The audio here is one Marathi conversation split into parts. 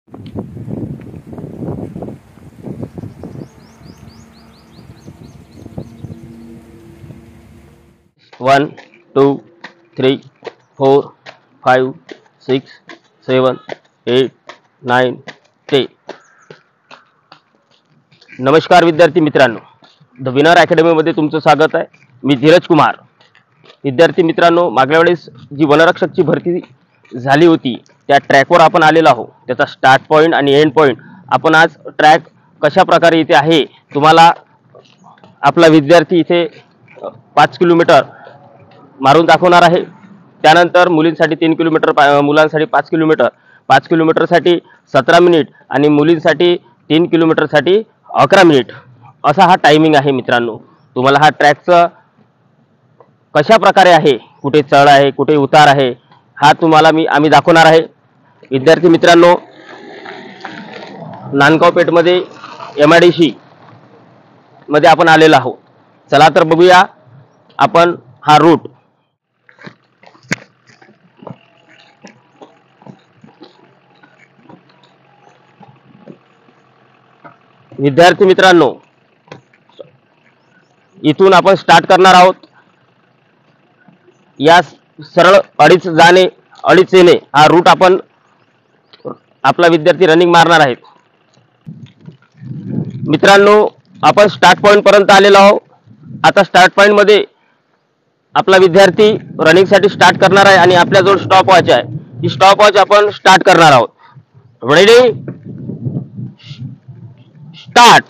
1 2 3 4 5 6 7 8 9 10. नमस्कार विद्यार्थी मित्रांनो, द विनर अकॅडमीमध्ये तुमचं स्वागत आहे. मी धीरज कुमार. विद्यार्थी मित्रांनो, मागल्या वेळेस जी वनरक्षकची भरती झाली होती त्या ट्रॅकवर आपण आलेलो आहोत. त्याचा स्टार्ट पॉईंट आणि एंड पॉईंट आपण आज ट्रॅक कशा प्रकारे इथे आहे तुम्हाला आपला विद्यार्थी इथे 5 किलोमीटर मारून दाखवणार आहे. त्यानंतर मुलींसाठी 3 किलोमीटर, मुलांसाठी 5 किलोमीटर, 5 किलोमीटरसाठी 17 मिनिट आणि मुलींसाठी 3 किलोमीटरसाठी 11 मिनिट असा हा टायमिंग आहे. मित्रांनो, तुम्हाला हा ट्रॅकचं कशा प्रकारे आहे, कुठे चढ आहे, कुठे उतार आहे, हा तुम्हाला आम्ही दाखवणार आहे. विद्यार्थी मित्रांनो, नांदगाव पेठमध्ये MIDC मध्ये आपण आलेलो आहोत. चला तर बघूया आपण हा रूट. विद्यार्थी मित्रांनो, इथून आपण स्टार्ट करणार आहोत. या सरळ अडीच जाणे अडीच येणे हा रूट आपण आपला विद्यार्थी रनिंग मारणार आहेत. मित्रांनो, आपण स्टार्ट पॉइंट पर्यंत आलेलो आहोत. आता स्टार्ट पॉइंट मध्ये आपला विद्यार्थी रनिंग साठी स्टार्ट करणार आहे आणि आपल्याजवळ स्टॉप वॉच आहे. ही स्टॉप वॉच आपण स्टार्ट करणार आहोत. Ready, start.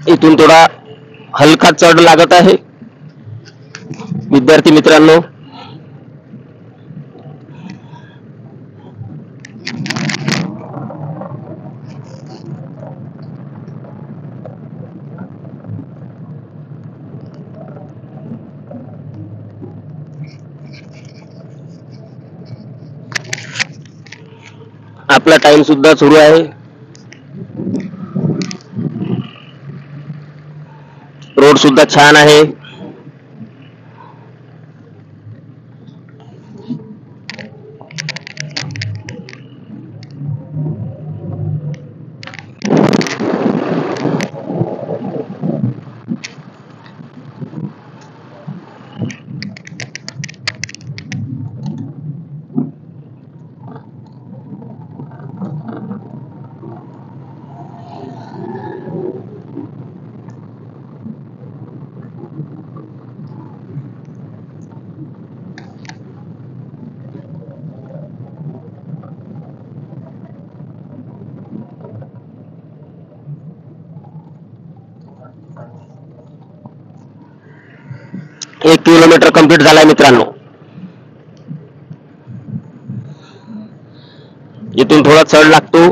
इथून थोडा हलका चढ लागत आहे. विद्यार्थी मित्रांनो, आपला टाइम सुद्धा सुरू आहे. रोड सुद्धा छान आहे. एक किलोमीटर कंप्लीट झालाय मित्रांनो. इथून थोडा चढ लागतो.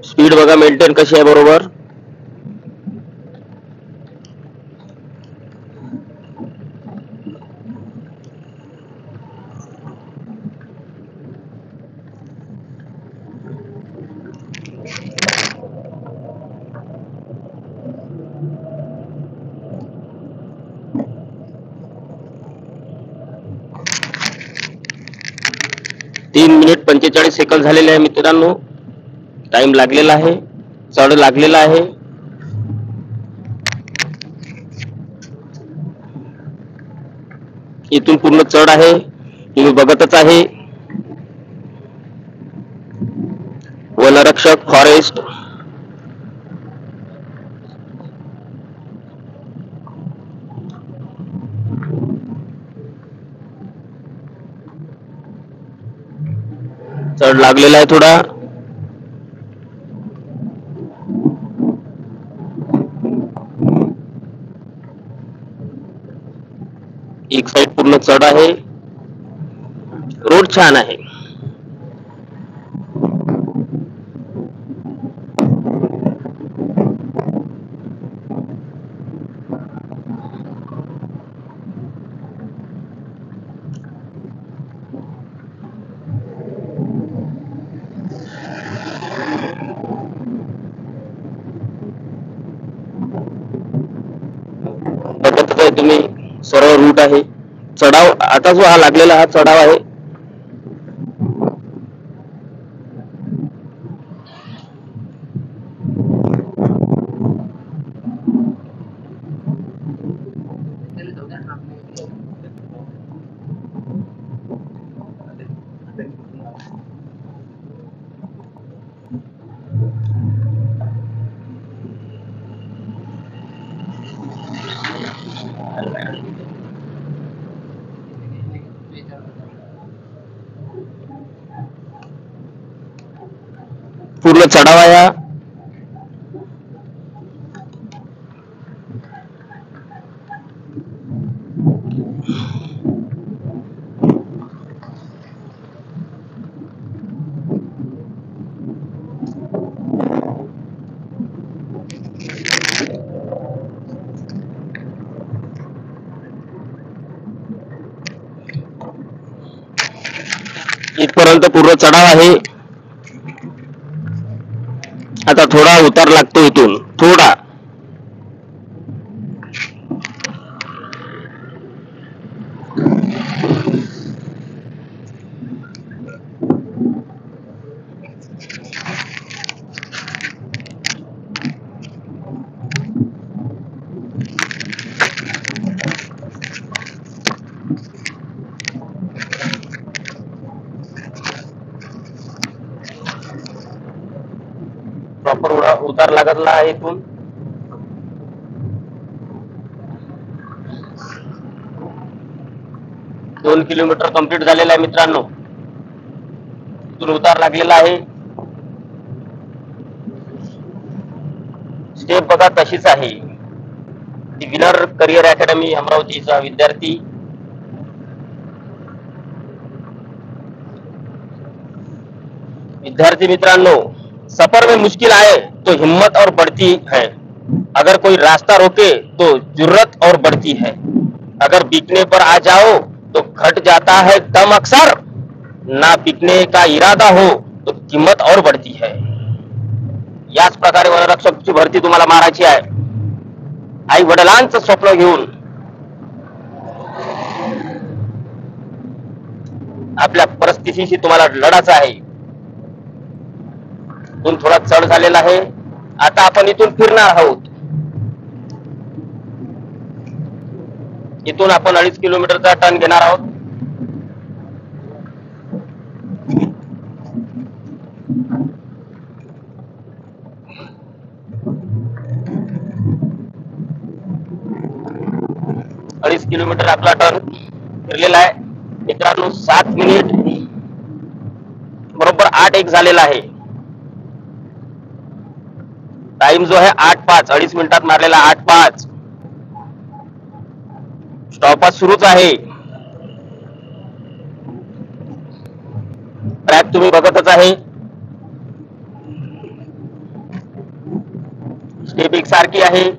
स्पीड बघा मेंटेन कशी आहे बरोबर. तीन मिनिट 45 सेकंद झालेले आहे मित्रांनो. टाइम लागलेला आहे, चढ लागलेला आहे. इथून पूर्ण चढ आहे, तुम्ही बघतच आहे. वनरक्षक फॉरेस्ट चढ लागलेला आहे थोडा. एक साइड पूर्ण चढ आहे. रोड छान आहे. बघत आहे तुम्ही, सरळ रूट आहे. चढाव आता जो हा लागलेला हा चढाव आहे. पूर्ण चढाव आहे. इथपर्यंत पूर्ण चढाव आहे. आता थोडा उतार लागतो इथून थोडा. प्रॉपर उतार लागला आहे इथून. दोन किलोमीटर कंप्लीट झालेला आहे मित्रांनो. इथून उतार लागलेला आहे. स्टेप बघा तशीच आहे. विनर करियर अकॅडमी अमरावतीचा विद्यार्थी. विद्यार्थी मित्रांनो, सफर में मुश्किल आए तो हिम्मत और बढ़ती है. अगर कोई रास्ता रोके तो जुर्रत और बढ़ती है. अगर बिकने पर आ जाओ तो घट जाता है दम अक्सर. ना बिकने का इरादा हो तो किंमत और बढ़ती है. याच प्रकारे वनरक्षकची भरती तुम्हाला मारायची आहे. आई वडिलांचं स्वप्न घेऊन आपल्या परिस्थितीशी तुम्हाला लढायचं आहे. इथून थोडा चढ झालेला आहे. आता आपण इथून फिरणार आहोत. इथून आपण 2.5 किलोमीटरचा टर्न घेणार आहोत. अडीच किलोमीटर आपला टर्न फिरलेला आहे मित्रांनो. 7 मिनिट बरोबर 8:1 झालेला आहे. टाइम जो आहे 8:05. 2.5 मिनिटात मारलेला 8:05. स्टॉपच सुरूच आहे. ट्रॅक तुम्ही बघतच आहे. स्टेप एकसारखी आहे.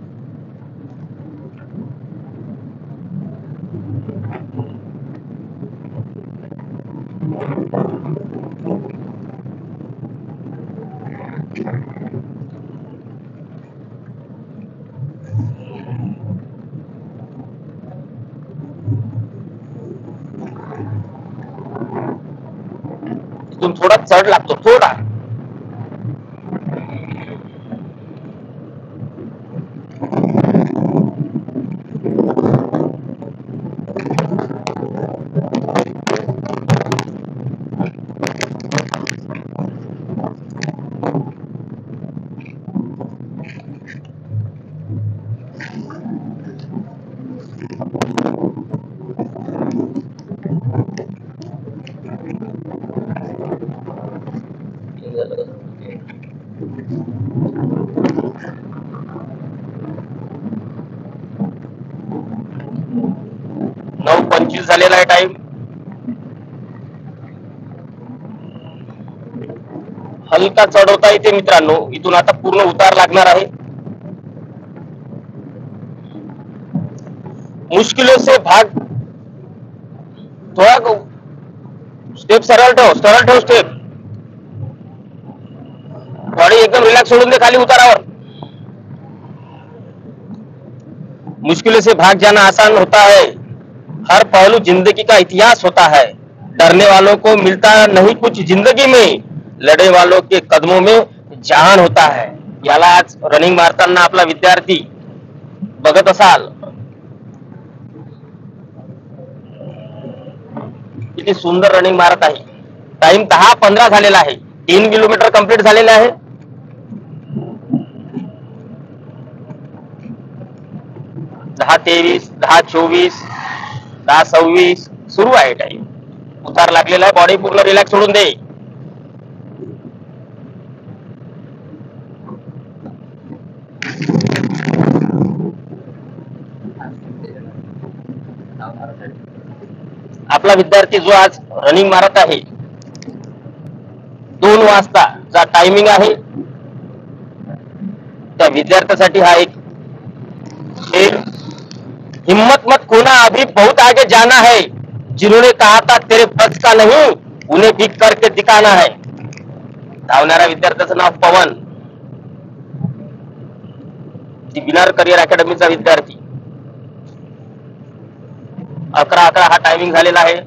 इथून थोडा चढ लागतो, थोडा. नऊ 25 झालेला आहे टाइम. हलका चढवता येते मित्रांनो. इथून आता पूर्ण उतार लागणार आहे. मुश्किलों से भाग. थोड़ा स्टेप सरळ ठेव स्टेप. बॉडी एकदम रिलॅक्स सोडून दे खाली उतारावर. मुश्किलों से भाग जाना आसान होता है. हर पहलू जिंदगी का इतिहास होता है. डरने वालों को मिलता नहीं कुछ जिंदगी में. लढे वालों के कदमों में जहान होता है. याला आज रनिंग मारताना आपला विद्यार्थी बघत असाल. किती सुंदर रनिंग मारत आहे. टाइम 10:15 झालेला आहे. 3 किलोमीटर कंप्लीट झालेले आहे. 10:23, 10:24, 10:26 सुरू आहे टाइम. उतार लागलेला आहे. बॉडी पूर्ण रिलॅक्स सोडून दे. आपला विद्यार्थी जो आज रनिंग मारत आहे 2 वाजता चा टायमिंग आहे. त्या विद्यार्थ्यासाठी हा एक हिम्मत मत खोना अभी बहुत आगे जाना है. जिन्होंने कहा था तेरे बस का नहीं उन्हें भी करके दिखाना है. धावणाऱ्या विद्यार्थ्याचं नाव पवन. विनर करिअर अकॅडमीचा विद्यार्थी. 11:11 हा टायमिंग झालेला आहे.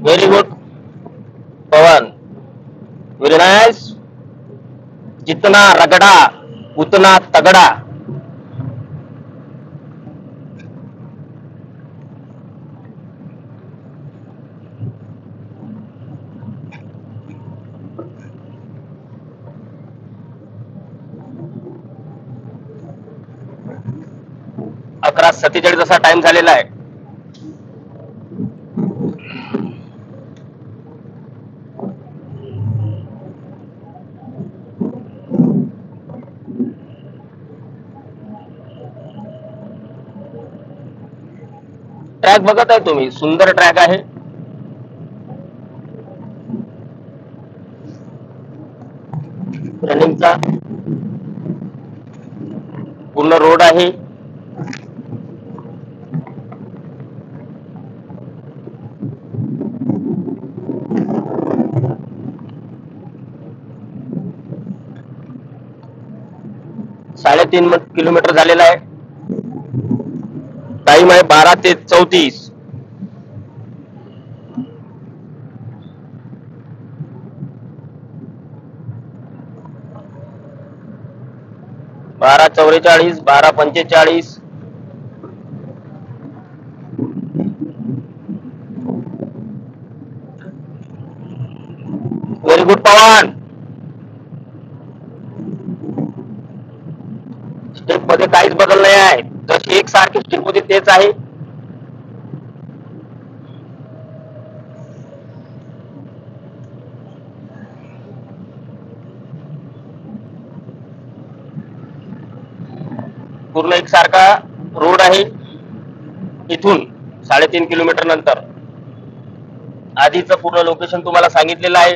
Very good Pawan. Very nice. जितना रगड़ा उतना तगड़ा. अकरा 47 असा टाइम झालेला आहे. ट्रॅक बघत आहे तुम्ही. सुंदर ट्रॅक आहे. रनिंगचा पूर्ण रोड आहे. साडेतीन किलोमीटर झालेला आहे. टाइम आहे 12:34. 12:44, 12:45. व्हेरी गुड पवन. स्टेप मध्ये काहीच बदल नाही आहे. जशी एक सारखी स्टेप होती तेच आहे. पूर्ण एक सारखा रोड आहे. इथून 3.5 किलोमीटर नंतर आधीचं पूर्ण लोकेशन तुम्हाला सांगितलेलं आहे.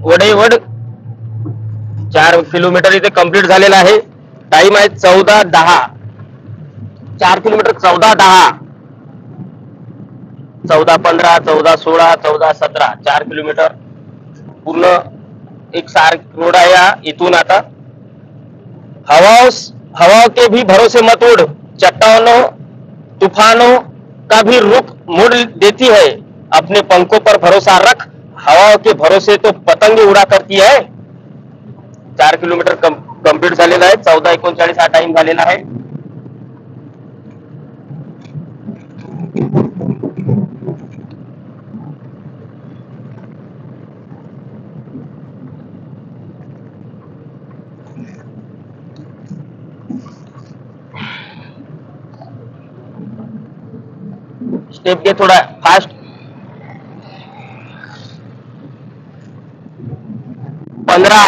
वडेवड 4 किलोमीटर इथे कंप्लीट झालेला आहे. टाइम आहे 14:10. 4 किलोमीटर 14:10, 14:15, 14:16, 14:17, 4 किलोमीटर पूर्ण एक सारखा रोड आहे. इथून आता हवाओं के भी भरोसे मत उड़, चट्टानों तूफानों का भी रुख मोड़ देती है, अपने पंखों पर भरोसा रख, हवाओं के भरोसे तो पतंग उड़ा करती है. 4 किलोमीटर कंप्लीट झालेला आहे. 14:39 हा टाइम झालेला आहे. स्टेप घे थोडा फास्ट. 15:9.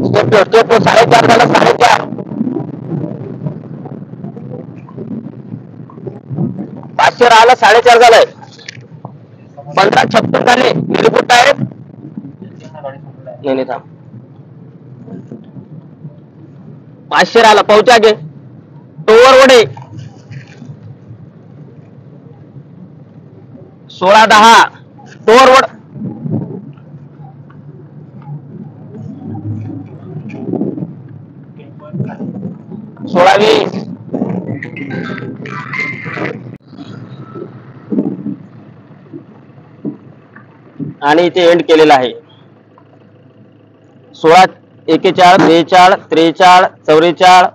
स्टेप 4.5 झाला. 4.5 500 राहिला. 4.5 झालाय. 15:56 झाले. मेरे कुठं आहेत? नाही थांब. 500 राहिला. पहुंचा गे टोवर वडे. 16:10 टोवर वड. 16:20 आणि इथे एंड केलेला आहे. 16:41, 42, 43, 44.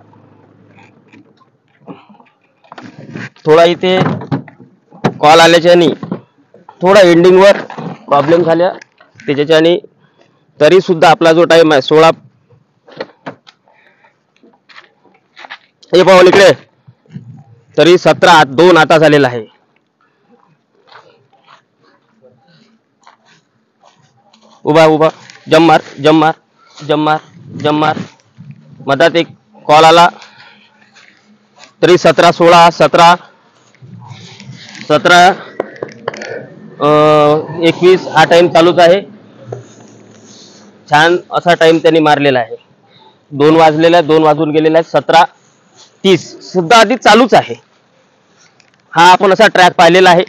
थोडा इथे कॉल आल्याच्यानी थोडा एंडिंग वर प्रॉब्लेम झाल्या त्याच्याच्यानी, तरी सुद्धा आपला जो टाइम आहे 16 हे पाहून इकडे तरी 17:02 आता झालेला आहे. उभा जम्मार मधात एक कॉल आला तरी 17:16, 17:21 हा टाइम चालूच आहे. छान असा टाइम त्यांनी मारलेला आहे. 2 वाजलेला 2 वाजून गेलेला आहे. 17:30 सुद्धा आधी चालूच आहे. हा आपण असा ट्रॅक पाहिलेला आहे.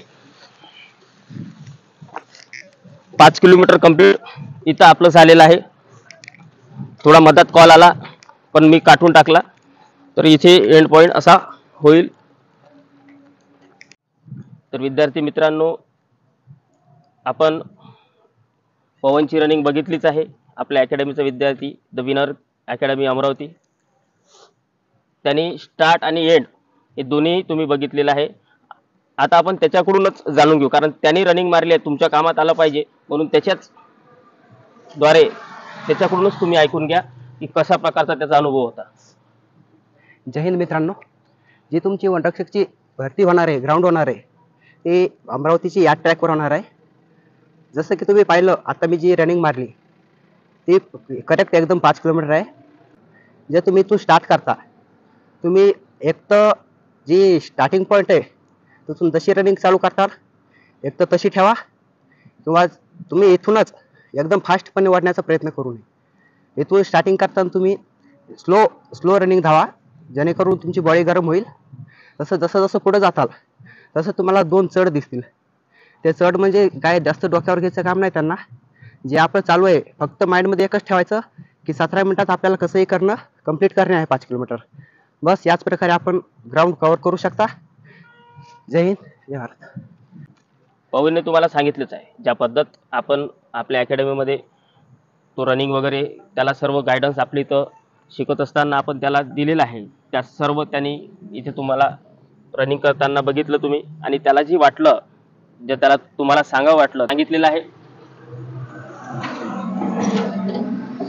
5 किलोमीटर कंप्लीट इथं आपलं झालेलं आहे. थोडा मधात कॉल आला पण मी काढून टाकला, तर इथे एंड पॉइंट असा होईल. तर विद्यार्थी मित्रांनो, आपण पवनची रनिंग बघितलीच आहे. आपल्या अकॅडमीचा विद्यार्थी द विनर अकॅडमी अमरावती, त्यांनी स्टार्ट आणि एंड हे दोन्ही तुम्ही बघितलेलं आहे. आता आपण त्याच्याकडूनच जाणून घेऊ, कारण त्यांनी रनिंग मारली आहे, तुमच्या कामात आलं पाहिजे म्हणून त्याच्याच द्वारे त्याच्याकडूनच तुम्ही ऐकून घ्या की कशा प्रकारचा त्याचा अनुभव होता. जय हिंद मित्रांनो, जी तुमची वनरक्षकची भरती होणार आहे, ग्राउंड होणार आहे, ते अमरावतीची या ट्रॅकवर होणार आहे. जसं की तुम्ही पाहिलं आता मी जी रनिंग मारली ती करेक्ट एकदम 5 किलोमीटर आहे. जे तुम्ही इथून स्टार्ट करता, तुम्ही एक तर जी स्टार्टिंग पॉईंट आहे तिथून जशी रनिंग चालू करता एक तर तशी ठेवा, किंवा तुम्ही इथूनच एकदम फास्टपणे वाढण्याचा प्रयत्न करू नये. इथून स्टार्टिंग करताना तुम्ही स्लो स्लो रनिंग धावा, जेणेकरून तुमची बॉडी गरम होईल. जसं जसं पुढे जाताल तसं तुम्हाला 2 चढ दिसतील. ते चढ म्हणजे काय जास्त डोक्यावर घ्यायचं काम नाही त्यांना. जे आपलं चालू आहे फक्त माइंडमध्ये एकच ठेवायचं की 17 मिनिटात आपल्याला कसंही करणं कंप्लीट करणे आहे 5 किलोमीटर. बस याच प्रकारे आपण ग्राउंड कव्हर करू शकता. जय हिंद, जय भारत. पवनने तुम्हाला सांगितलंच आहे ज्या पद्धत आपण आपल्या अकॅडमीमध्ये तो रनिंग वगैरे त्याला सर्व गायडन्स आपली इथं शिकत असताना आपण त्याला दिलेलं आहे. त्या सर्व त्यांनी इथे तुम्हाला रनिंग करताना बघितलं तुम्ही, आणि त्याला जी वाटलं जे त्याला तुम्हाला सांगावं वाटलं सांगितलेलं आहे.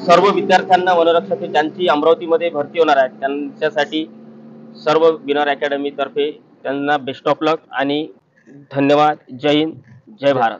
सर्व विद्यार्थ्यांना वनरक्षक ज्यांची अमरावतीमध्ये भरती होणार आहे त्यांच्यासाठी सर्व विनर अकॅडमी तर्फे त्यांना बेस्ट ऑफ लक आणि धन्यवाद. जय हिंद, जय भारत.